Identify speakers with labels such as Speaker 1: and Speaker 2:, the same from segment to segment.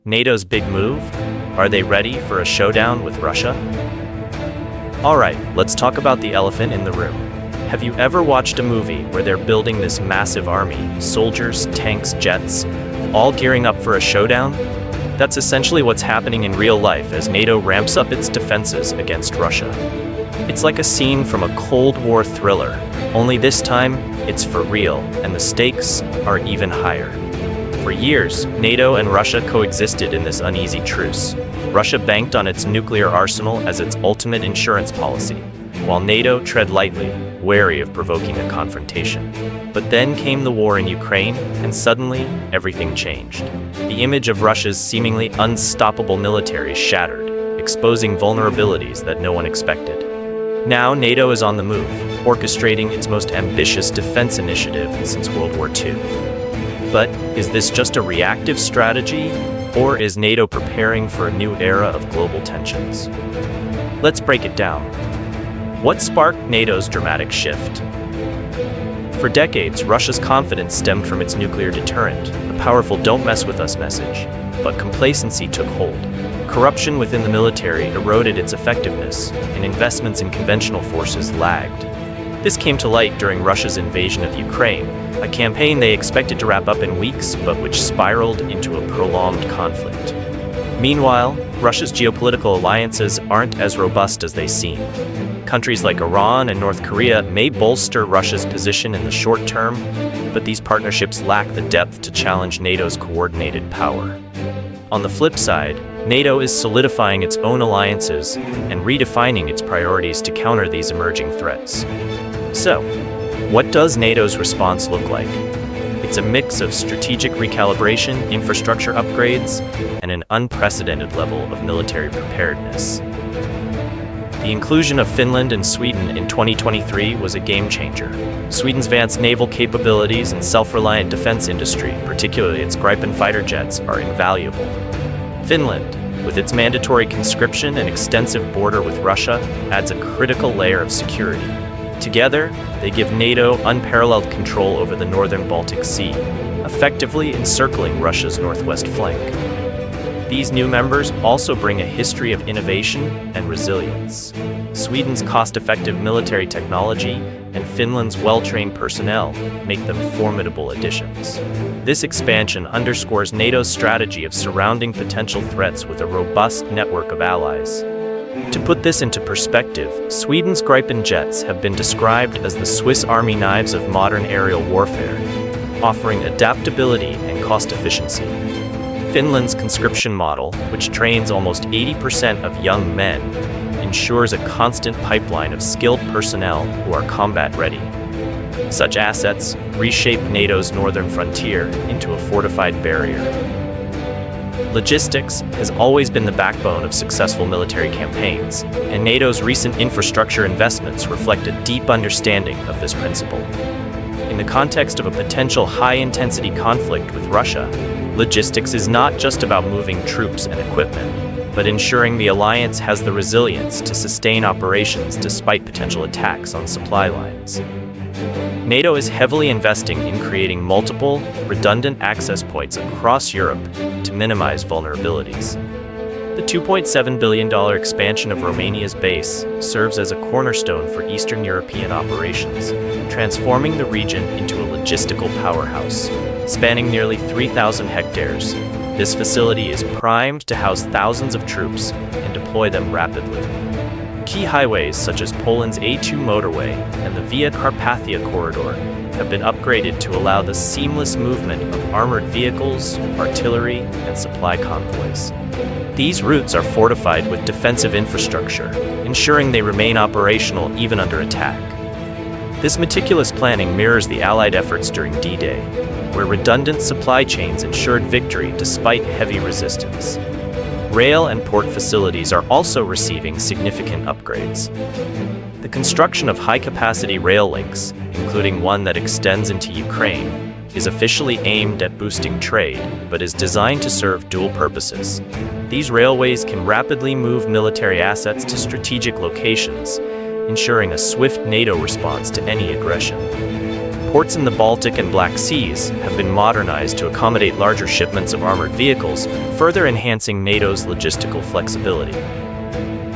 Speaker 1: NATO's big move? Are they ready for a showdown with Russia? Alright, let's talk about the elephant in the room. Have you ever watched a movie where they're building this massive army, soldiers, tanks, jets, all gearing up for a showdown? That's essentially what's happening in real life as NATO ramps up its defenses against Russia. It's like a scene from a Cold War thriller, only this time, it's for real, and the stakes are even higher. For years, NATO and Russia coexisted in this uneasy truce. Russia banked on its nuclear arsenal as its ultimate insurance policy, while NATO tread lightly, wary of provoking a confrontation. But then came the war in Ukraine, and suddenly, everything changed. The image of Russia's seemingly unstoppable military shattered, exposing vulnerabilities that no one expected. Now NATO is on the move, orchestrating its most ambitious defense initiative since World War II. But is this just a reactive strategy, or is NATO preparing for a new era of global tensions? Let's break it down. What sparked NATO's dramatic shift? For decades, Russia's confidence stemmed from its nuclear deterrent, the powerful "don't mess with us" message. But complacency took hold. Corruption within the military eroded its effectiveness, and investments in conventional forces lagged. This came to light during Russia's invasion of Ukraine, a campaign they expected to wrap up in weeks, but which spiraled into a prolonged conflict. Meanwhile, Russia's geopolitical alliances aren't as robust as they seem. Countries like Iran and North Korea may bolster Russia's position in the short term, but these partnerships lack the depth to challenge NATO's coordinated power. On the flip side, NATO is solidifying its own alliances and redefining its priorities to counter these emerging threats. So, what does NATO's response look like? It's a mix of strategic recalibration, infrastructure upgrades, and an unprecedented level of military preparedness. The inclusion of Finland and Sweden in 2023 was a game changer. Sweden's advanced naval capabilities and self-reliant defense industry, particularly its Gripen fighter jets, are invaluable. Finland, with its mandatory conscription and extensive border with Russia, adds a critical layer of security. Together, they give NATO unparalleled control over the northern Baltic Sea, effectively encircling Russia's northwest flank. These new members also bring a history of innovation and resilience. Sweden's cost-effective military technology and Finland's well-trained personnel make them formidable additions. This expansion underscores NATO's strategy of surrounding potential threats with a robust network of allies. To put this into perspective, Sweden's Gripen Jets have been described as the Swiss Army knives of modern aerial warfare, offering adaptability and cost efficiency. Finland's conscription model, which trains almost 80% of young men, ensures a constant pipeline of skilled personnel who are combat-ready. Such assets reshape NATO's northern frontier into a fortified barrier. Logistics has always been the backbone of successful military campaigns, and NATO's recent infrastructure investments reflect a deep understanding of this principle. In the context of a potential high-intensity conflict with Russia, logistics is not just about moving troops and equipment, but ensuring the alliance has the resilience to sustain operations despite potential attacks on supply lines. NATO is heavily investing in creating multiple, redundant access points across Europe to minimize vulnerabilities. The $2.7 billion expansion of Romania's base serves as a cornerstone for Eastern European operations, transforming the region into a logistical powerhouse. Spanning nearly 3,000 hectares, this facility is primed to house thousands of troops and deploy them rapidly. Key highways such as Poland's A2 motorway and the Via Carpathia corridor have been upgraded to allow the seamless movement of armored vehicles, artillery, and supply convoys. These routes are fortified with defensive infrastructure, ensuring they remain operational even under attack. This meticulous planning mirrors the Allied efforts during D-Day, where redundant supply chains ensured victory despite heavy resistance. Rail and port facilities are also receiving significant upgrades. The construction of high-capacity rail links, including one that extends into Ukraine, is officially aimed at boosting trade, but is designed to serve dual purposes. These railways can rapidly move military assets to strategic locations, ensuring a swift NATO response to any aggression. Ports in the Baltic and Black Seas have been modernized to accommodate larger shipments of armored vehicles, further enhancing NATO's logistical flexibility.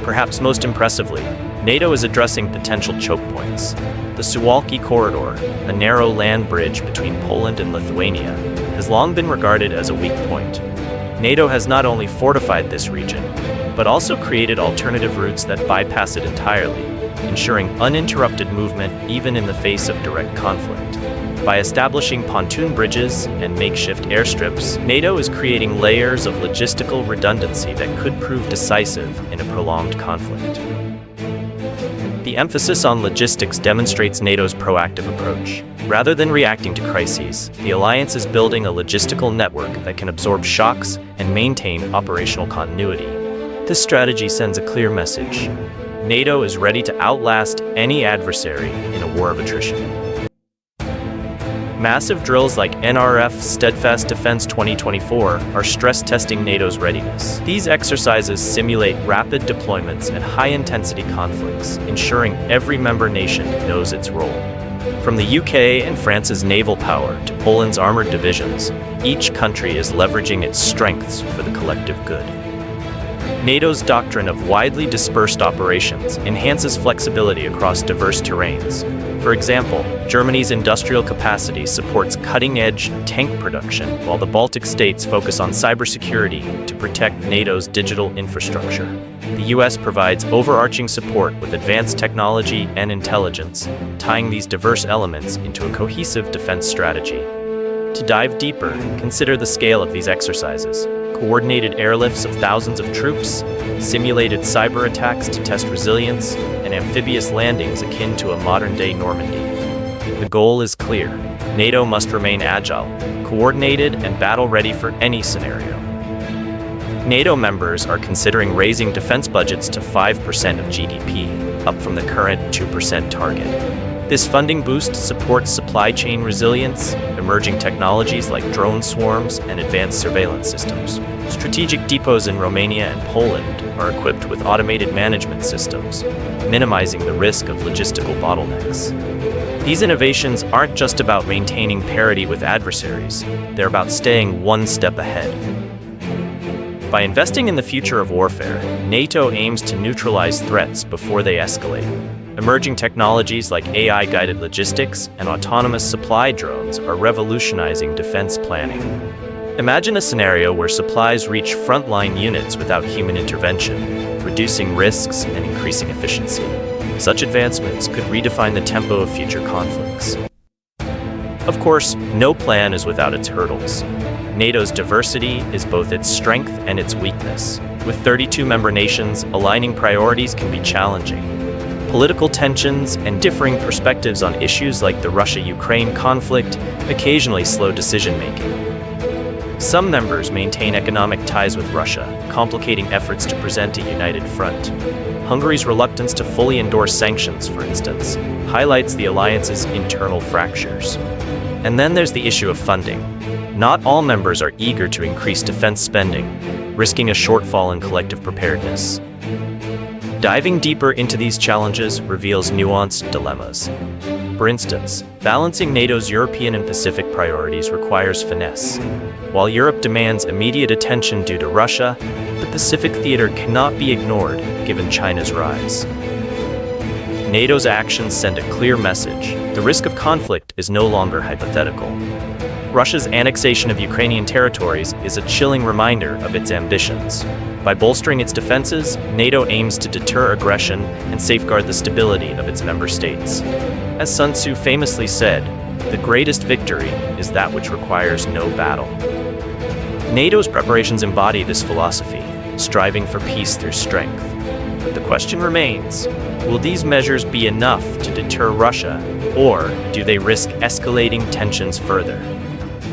Speaker 1: Perhaps most impressively, NATO is addressing potential choke points. The Suwalki Corridor, a narrow land bridge between Poland and Lithuania, has long been regarded as a weak point. NATO has not only fortified this region, but also created alternative routes that bypass it entirely, ensuring uninterrupted movement even in the face of direct conflict. By establishing pontoon bridges and makeshift airstrips, NATO is creating layers of logistical redundancy that could prove decisive in a prolonged conflict. The emphasis on logistics demonstrates NATO's proactive approach. Rather than reacting to crises, the alliance is building a logistical network that can absorb shocks and maintain operational continuity. This strategy sends a clear message. NATO is ready to outlast any adversary in a war of attrition. Massive drills like NRF Steadfast Defense 2024 are stress-testing NATO's readiness. These exercises simulate rapid deployments and high-intensity conflicts, ensuring every member nation knows its role. From the UK and France's naval power to Poland's armored divisions, each country is leveraging its strengths for the collective good. NATO's doctrine of widely dispersed operations enhances flexibility across diverse terrains. For example, Germany's industrial capacity supports cutting-edge tank production, while the Baltic states focus on cybersecurity to protect NATO's digital infrastructure. The US provides overarching support with advanced technology and intelligence, tying these diverse elements into a cohesive defense strategy. To dive deeper, consider the scale of these exercises. Coordinated airlifts of thousands of troops, simulated cyber attacks to test resilience, and amphibious landings akin to a modern-day Normandy. The goal is clear. NATO must remain agile, coordinated, and battle-ready for any scenario. NATO members are considering raising defense budgets to 5% of GDP, up from the current 2% target. This funding boost supports supply chain resilience, emerging technologies like drone swarms, and advanced surveillance systems. Strategic depots in Romania and Poland are equipped with automated management systems, minimizing the risk of logistical bottlenecks. These innovations aren't just about maintaining parity with adversaries, they're about staying one step ahead. By investing in the future of warfare, NATO aims to neutralize threats before they escalate. Emerging technologies like AI-guided logistics and autonomous supply drones are revolutionizing defense planning. Imagine a scenario where supplies reach frontline units without human intervention, reducing risks and increasing efficiency. Such advancements could redefine the tempo of future conflicts. Of course, no plan is without its hurdles. NATO's diversity is both its strength and its weakness. With 32 member nations, aligning priorities can be challenging. Political tensions and differing perspectives on issues like the Russia-Ukraine conflict occasionally slow decision-making. Some members maintain economic ties with Russia, complicating efforts to present a united front. Hungary's reluctance to fully endorse sanctions, for instance, highlights the alliance's internal fractures. And then there's the issue of funding. Not all members are eager to increase defense spending, risking a shortfall in collective preparedness. Diving deeper into these challenges reveals nuanced dilemmas. For instance, balancing NATO's European and Pacific priorities requires finesse. While Europe demands immediate attention due to Russia, the Pacific theater cannot be ignored given China's rise. NATO's actions send a clear message. The risk of conflict is no longer hypothetical. Russia's annexation of Ukrainian territories is a chilling reminder of its ambitions. By bolstering its defenses, NATO aims to deter aggression and safeguard the stability of its member states. As Sun Tzu famously said, "The greatest victory is that which requires no battle." NATO's preparations embody this philosophy, striving for peace through strength. But the question remains, will these measures be enough to deter Russia, or do they risk escalating tensions further?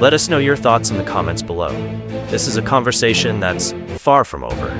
Speaker 1: Let us know your thoughts in the comments below. This is a conversation that's far from over.